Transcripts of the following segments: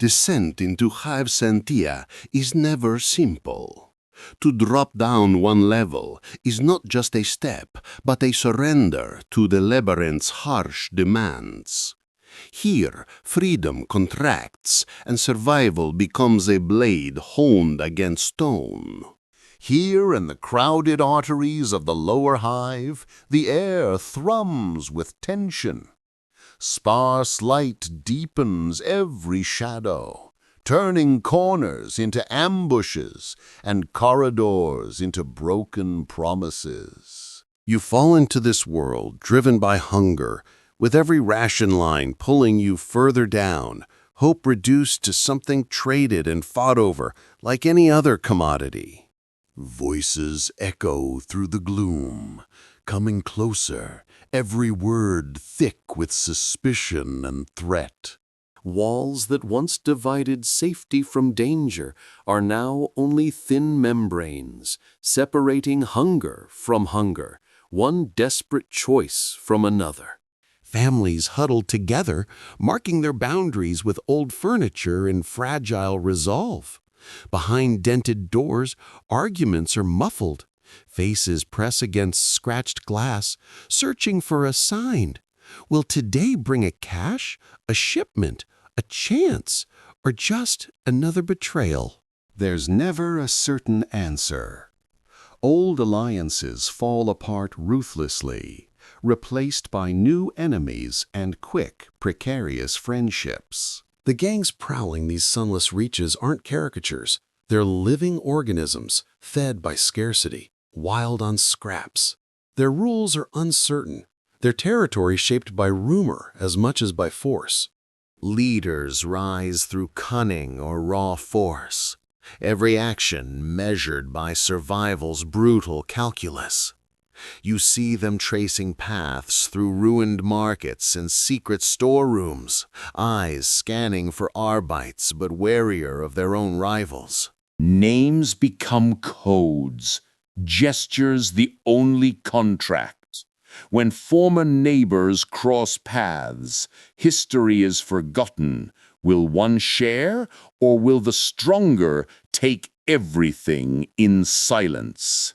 Descent into Hive Santhea is never simple. To drop down one level is not just a step, but a surrender to the labyrinth's harsh demands. Here, freedom contracts, and survival becomes a blade honed against stone. Here in the crowded arteries of the lower hive, the air thrums with tension. Sparse light deepens every shadow, turning corners into ambushes and corridors into broken promises. You fall into this world driven by hunger, with every ration line pulling you further down, hope reduced to something traded and fought over like any other commodity. Voices echo through the gloom, coming closer, every word thick with suspicion and threat. Walls that once divided safety from danger are now only thin membranes, separating hunger from hunger, one desperate choice from another. Families huddled together, marking their boundaries with old furniture and fragile resolve. Behind dented doors, arguments are muffled. Faces press against scratched glass, searching for a sign. Will today bring a cache, a shipment, a chance, or just another betrayal? There's never a certain answer. Old alliances fall apart ruthlessly, replaced by new enemies and quick, precarious friendships. The gangs prowling these sunless reaches aren't caricatures. They're living organisms, fed by scarcity, wild on scraps. Their rules are uncertain, their territory shaped by rumor as much as by force. Leaders rise through cunning or raw force, every action measured by survival's brutal calculus. You see them tracing paths through ruined markets and secret storerooms, eyes scanning for arbites but warier of their own rivals. Names become codes, gestures the only contract. When former neighbors cross paths, history is forgotten. Will one share, or will the stronger take everything in silence?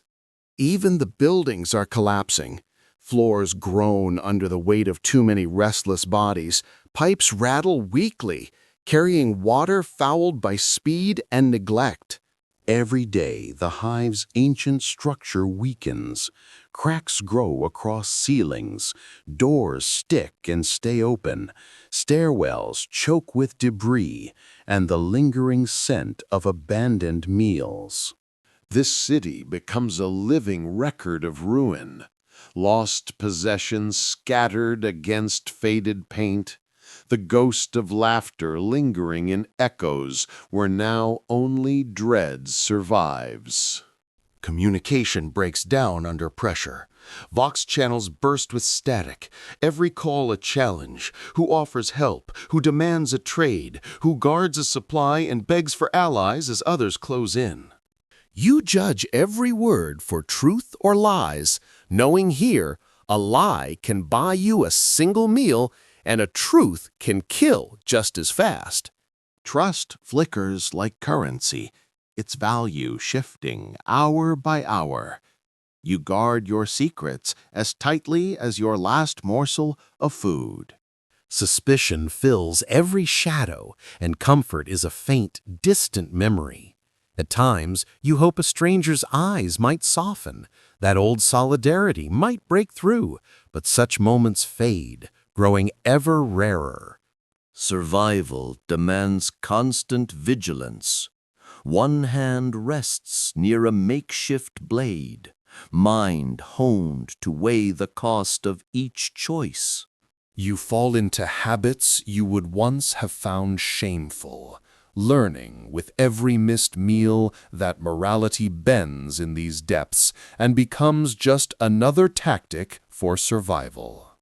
Even the buildings are collapsing. Floors groan under the weight of too many restless bodies. Pipes rattle weakly, carrying water fouled by speed and neglect. Every day, the hive's ancient structure weakens. Cracks grow across ceilings. Doors stick and stay open. Stairwells choke with debris and the lingering scent of abandoned meals. This city becomes a living record of ruin. Lost possessions scattered against faded paint. The ghost of laughter lingering in echoes where now only dread survives. Communication breaks down under pressure. Vox channels burst with static, every call a challenge. Who offers help, who demands a trade, who guards a supply and begs for allies as others close in. You judge every word for truth or lies, knowing here a lie can buy you a single meal and a truth can kill just as fast. Trust flickers like currency, its value shifting hour by hour. You guard your secrets as tightly as your last morsel of food. Suspicion fills every shadow, and comfort is a faint, distant memory. At times, you hope a stranger's eyes might soften, that old solidarity might break through, but such moments fade, growing ever rarer. Survival demands constant vigilance. One hand rests near a makeshift blade, mind honed to weigh the cost of each choice. You fall into habits you would once have found shameful, learning with every missed meal that morality bends in these depths and becomes just another tactic for survival.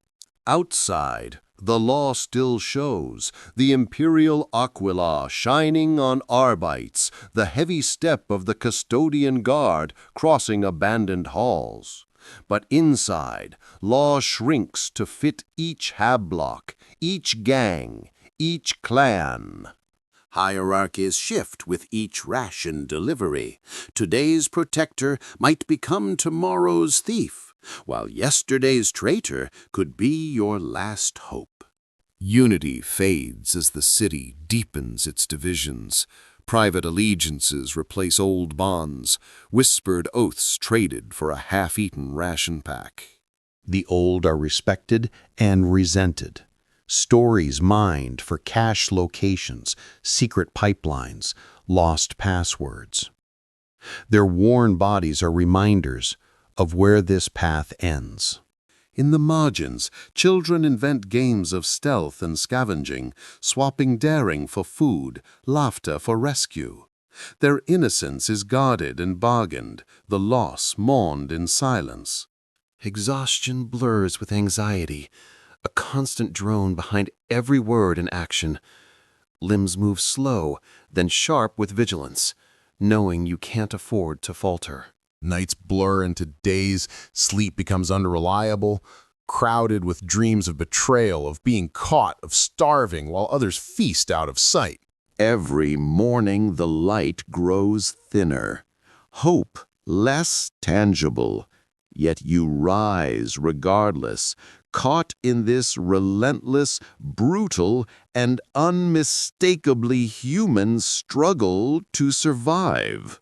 Outside, the law still shows, the imperial aquila shining on arbites, the heavy step of the custodian guard crossing abandoned halls. But inside, law shrinks to fit each hab block, each gang, each clan. Hierarchies shift with each ration delivery. Today's protector might become tomorrow's thief, while yesterday's traitor could be your last hope. Unity fades as the city deepens its divisions. Private allegiances replace old bonds, whispered oaths traded for a half-eaten ration pack. The old are respected and resented. Stories mined for cache locations, secret pipelines, lost passwords. Their worn bodies are reminders of where this path ends. In the margins, children invent games of stealth and scavenging, swapping daring for food, laughter for rescue. Their innocence is guarded and bargained, the loss mourned in silence. Exhaustion blurs with anxiety, a constant drone behind every word and action. Limbs move slow, then sharp with vigilance, knowing you can't afford to falter. Nights blur into days, sleep becomes unreliable, crowded with dreams of betrayal, of being caught, of starving while others feast out of sight. Every morning the light grows thinner, hope less tangible, yet you rise regardless, caught in this relentless, brutal, and unmistakably human struggle to survive.